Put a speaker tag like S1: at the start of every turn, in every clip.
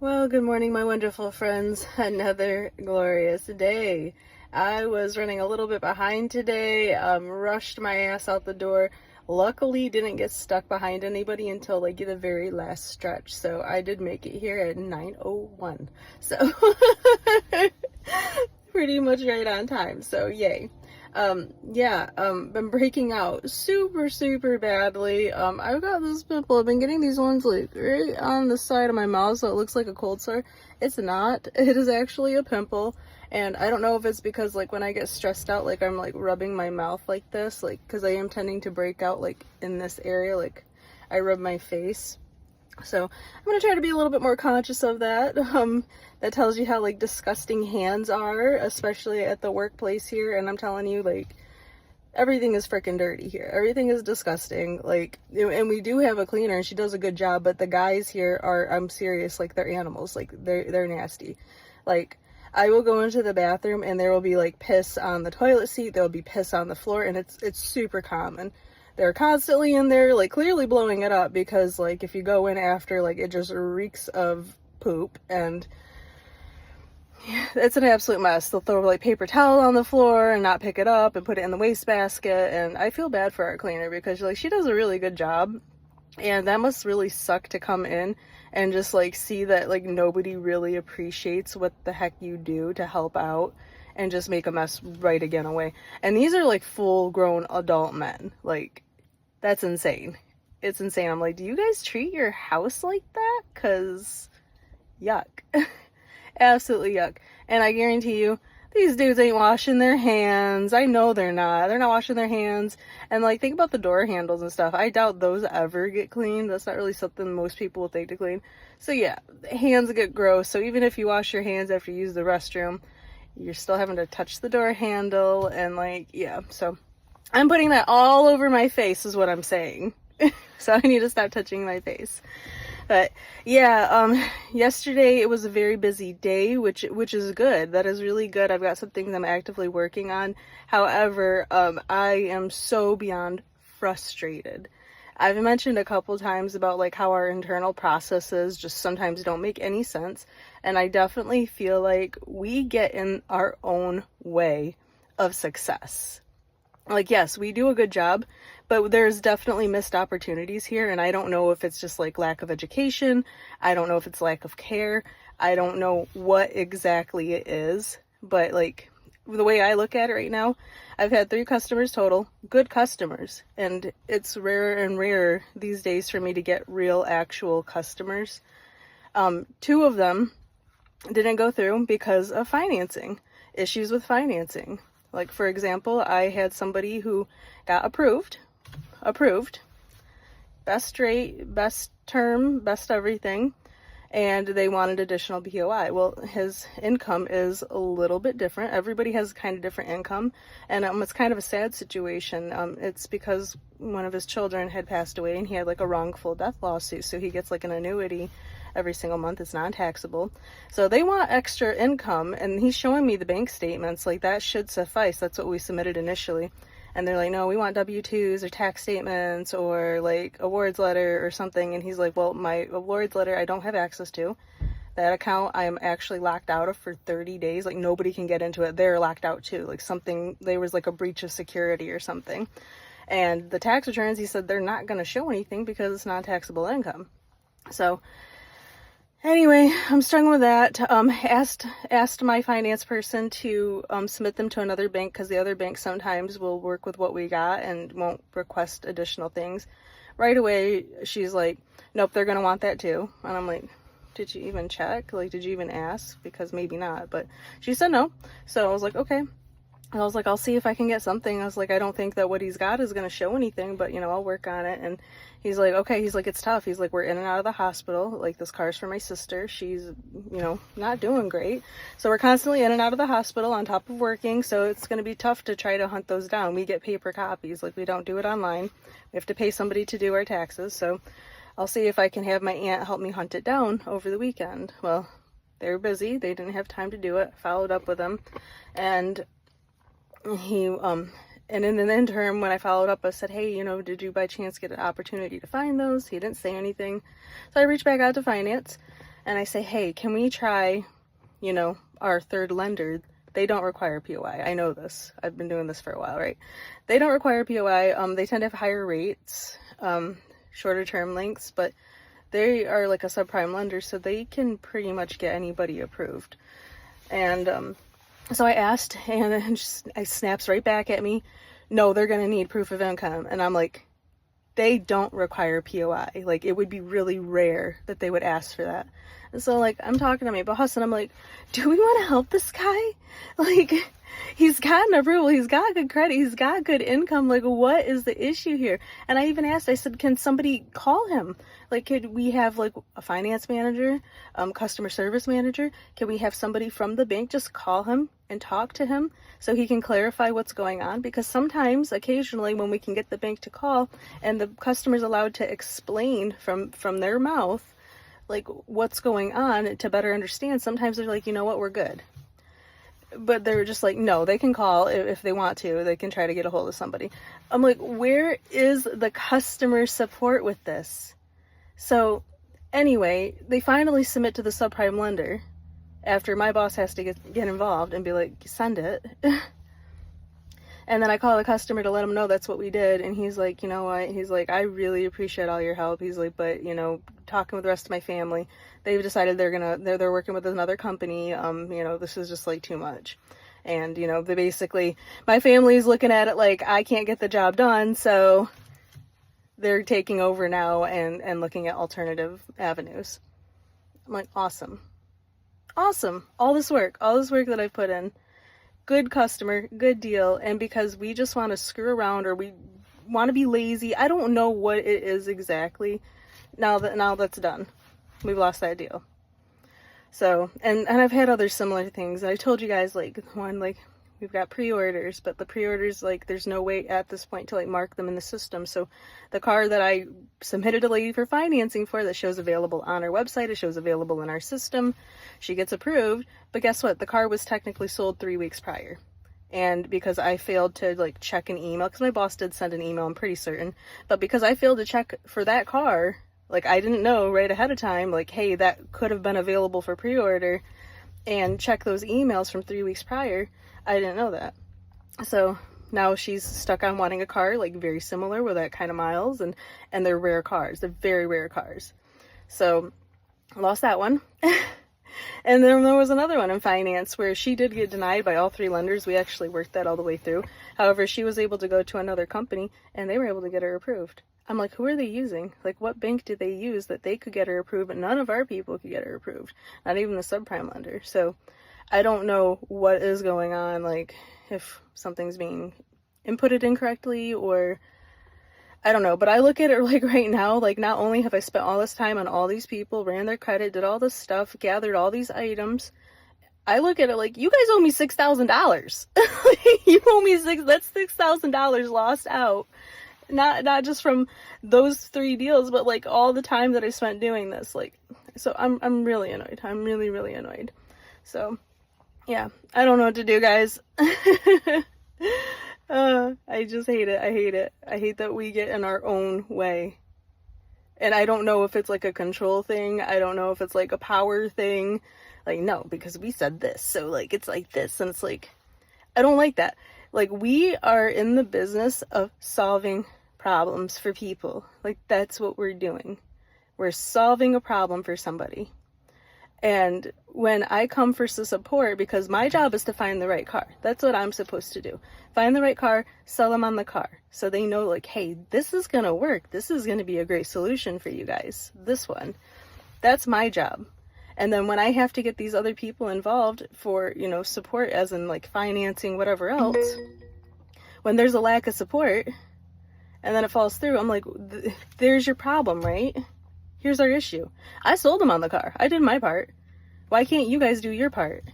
S1: Well, good morning, my wonderful friends. Another glorious day. I was running a little bit behind today, rushed my ass out the door. Luckily, didn't get stuck behind anybody until like the very last stretch. So I did make it here at 9:01. So pretty much right on time. So yay. Been breaking out super badly. I've got this pimple. I've been getting these ones like right on the side of my mouth, so it looks like a cold sore. It's not. It is actually a pimple. And I don't know if it's because like when I get stressed out, like I'm like rubbing my mouth like this, like because I am tending to break out like in this area, like I rub my face. So I'm gonna try to be a little bit more conscious of that. That tells you how like disgusting hands are, especially at the workplace here. And I'm telling you, like everything is freaking dirty here. Everything is disgusting. Like, and we do have a cleaner, and she does a good job. But the guys here are, I'm serious, like they're animals. Like they're nasty. Like I will go into the bathroom and there will be like piss on the toilet seat. There will be piss on the floor, and it's super common. They're constantly in there, like clearly blowing it up because like if you go in after, like it just reeks of poop, and it's an absolute mess. They'll throw like paper towel on the floor and not pick it up and put it in the wastebasket. And I feel bad for our cleaner because like she does a really good job, and that must really suck to come in and just like see that like nobody really appreciates what the heck you do to help out and just make a mess right again away. And these are like full grown adult men. Like that's insane. It's insane. I'm like, do you guys treat your house like that? Cause yuck. Absolutely yuck. And I guarantee you, these dudes ain't washing their hands. I know they're not. They're not washing their hands. And like, think about the door handles and stuff. I doubt those ever get cleaned. That's not really something most people would think to clean. So yeah, hands get gross. So even if you wash your hands after you use the restroom, you're still having to touch the door handle. And like, yeah. So I'm putting that all over my face is what I'm saying. So I need to stop touching my face. But yeah, yesterday it was a very busy day, which is good. That is really good. I've got some things I'm actively working on. However, I am so beyond frustrated. I've mentioned a couple times about like how our internal processes just sometimes don't make any sense. And I definitely feel like we get in our own way of success. Like, yes, we do a good job, but there's definitely missed opportunities here. And I don't know if it's just like lack of education. I don't know if it's lack of care. I don't know what exactly it is, but like the way I look at it right now, I've had 3 customers total, good customers. And it's rarer and rarer these days for me to get real actual customers. 2 of them didn't go through because of financing, issues with financing. Like, for example, I had somebody who got approved, best rate, best term, best everything, and they wanted additional BOI. Well, his income is a little bit different. Everybody has kind of different income, and it's kind of a sad situation. It's because one of his children had passed away, and he had like a wrongful death lawsuit, so he gets like an annuity every single month. It's non-taxable. So they want extra income, and he's showing me the bank statements. Like, that should suffice. That's what we submitted initially. And they're like, no, we want W-2s or tax statements or like awards letter or something. And he's like, well, my awards letter I don't have access to. That account I am actually locked out of for 30 days. Like, nobody can get into it. They're locked out too. Like, something, there was like a breach of security or something. And the tax returns, he said they're not going to show anything because it's non-taxable income. So anyway, I'm struggling with that. Asked my finance person to submit them to another bank because the other bank sometimes will work with what we got and won't request additional things. Right away, she's like, nope, they're going to want that too. And I'm like, did you even check? Like, did you even ask? Because maybe not. But she said no. So I was like, okay. I was like, I'll see if I can get something. I was like, I don't think that what he's got is going to show anything, but, you know, I'll work on it. And he's like, okay. He's like, it's tough. He's like, we're in and out of the hospital. Like, this car's for my sister. She's, you know, not doing great. So we're constantly in and out of the hospital on top of working. So it's going to be tough to try to hunt those down. We get paper copies. Like, we don't do it online. We have to pay somebody to do our taxes. So I'll see if I can have my aunt help me hunt it down over the weekend. Well, they were busy. They didn't have time to do it. Followed up with them. And he and in the interim, when I followed up, I said, hey, you know, did you by chance get an opportunity to find those? He didn't say anything. So I reached back out to finance and I say, hey, can we try, our third lender? They don't require POI. I know this. I've been doing this for a while, right? They don't require POI. They tend to have higher rates, shorter term lengths, but they are like a subprime lender, so they can pretty much get anybody approved. And so I asked, and then it snaps right back at me, no, they're going to need proof of income. And I'm like, they don't require POI. Like, it would be really rare that they would ask for that. And so, like, I'm talking to my boss, and I'm like, do we want to help this guy? Like, he's got an approval, he's got good credit, he's got good income. Like, what is the issue here? And I even asked, I said, can somebody call him? Like, could we have, like, a finance manager, customer service manager? Can we have somebody from the bank just call him and talk to him so he can clarify what's going on? Because sometimes, occasionally, when we can get the bank to call and the customer's allowed to explain from their mouth, like, what's going on to better understand, sometimes they're like, you know what, we're good. But they're just like, no, they can call if they want to. They can try to get a hold of somebody. I'm like, where is the customer support with this? So anyway, they finally submit to the subprime lender after my boss has to get involved and be like, send it. And then I call the customer to let him know that's what we did. And he's like, you know what? He's like, I really appreciate all your help. He's like, but, talking with the rest of my family, they've decided they're working with another company. This is just like too much. And, they basically, my family's looking at it like I can't get the job done. So they're taking over now and looking at alternative avenues. I'm like, awesome. All this work that I've put in. Good customer, good deal, and because we just want to screw around or we want to be lazy, I don't know what it is exactly. Now that's done, we've lost that deal. So, and I've had other similar things. I told you guys, like, one, like, we've got pre-orders, but the pre-orders, like, there's no way at this point to, like, mark them in the system. So the car that I submitted a lady for financing for that shows available on our website, it shows available in our system, she gets approved, but guess what? The car was technically sold 3 weeks prior. And because I failed to, like, check an email, because my boss did send an email, I'm pretty certain, but because I failed to check for that car, like, I didn't know right ahead of time, like, hey, that could have been available for pre-order, and check those emails from 3 weeks prior, I didn't know that. So now she's stuck on wanting a car, like, very similar with that kind of miles, and they're rare cars. They're very rare cars. So I lost that one. And then there was another one in finance where she did get denied by all 3 lenders. We actually worked that all the way through. However, she was able to go to another company and they were able to get her approved. I'm like, who are they using? Like, what bank did they use that they could get her approved, but none of our people could get her approved? Not even the subprime lender. So I don't know what is going on, like, if something's being inputted incorrectly or I don't know, but I look at it like right now, like, not only have I spent all this time on all these people, ran their credit, did all this stuff, gathered all these items, I look at it like, you guys owe me $6,000. You owe me that's $6,000 lost out. Not just from those 3 deals, but like all the time that I spent doing this. Like, so I'm really annoyed. I'm really, really annoyed. So yeah, I don't know what to do, guys. I just hate it. I hate it. I hate that we get in our own way. And I don't know if it's like a control thing. I don't know if it's like a power thing. Like, no, because we said this, so like it's like this. And it's like, I don't like that. Like, we are in the business of solving problems for people. Like, that's what we're doing. We're solving a problem for somebody. And when I come for support, because my job is to find the right car. That's what I'm supposed to do. Find the right car, sell them on the car. So they know, like, hey, this is going to work. This is going to be a great solution for you guys. This one. That's my job. And then when I have to get these other people involved for, support, as in, like, financing, whatever else, when there's a lack of support, and then it falls through, I'm like, there's your problem, right? Here's our issue. I sold them on the car. I did my part. Why can't you guys do your part?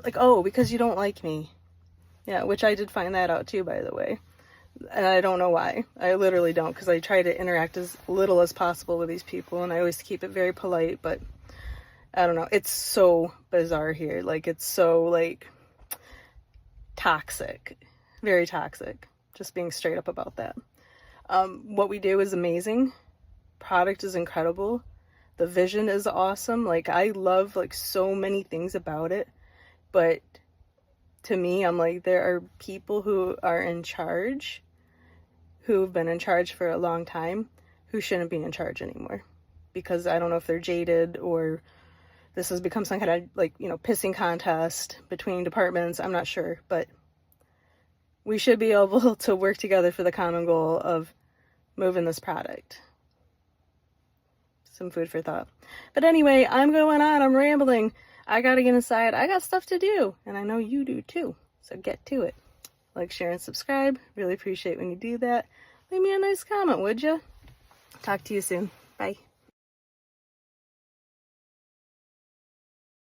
S1: Like, oh, because you don't like me. Yeah, which I did find that out too, by the way. And I don't know why. I literally don't, because I try to interact as little as possible with these people, and I always keep it very polite, but I don't know. It's so bizarre here. Like, it's so, like, toxic. Very toxic. Just being straight up about that. What we do is amazing. Product is incredible. The vision is awesome. Like, I love like so many things about it, but to me, I'm like, there are people who are in charge, who've been in charge for a long time, who shouldn't be in charge anymore, because I don't know if they're jaded or this has become some kind of, like, you know, pissing contest between departments. I'm not sure, but we should be able to work together for the common goal of moving this product. Some food for thought. But anyway, I'm going on. I'm rambling. I gotta get inside. I got stuff to do, and I know you do too. So get to it. Like, share, and subscribe. Really appreciate when you do that. Leave me a nice comment, would ya? Talk to you soon. Bye.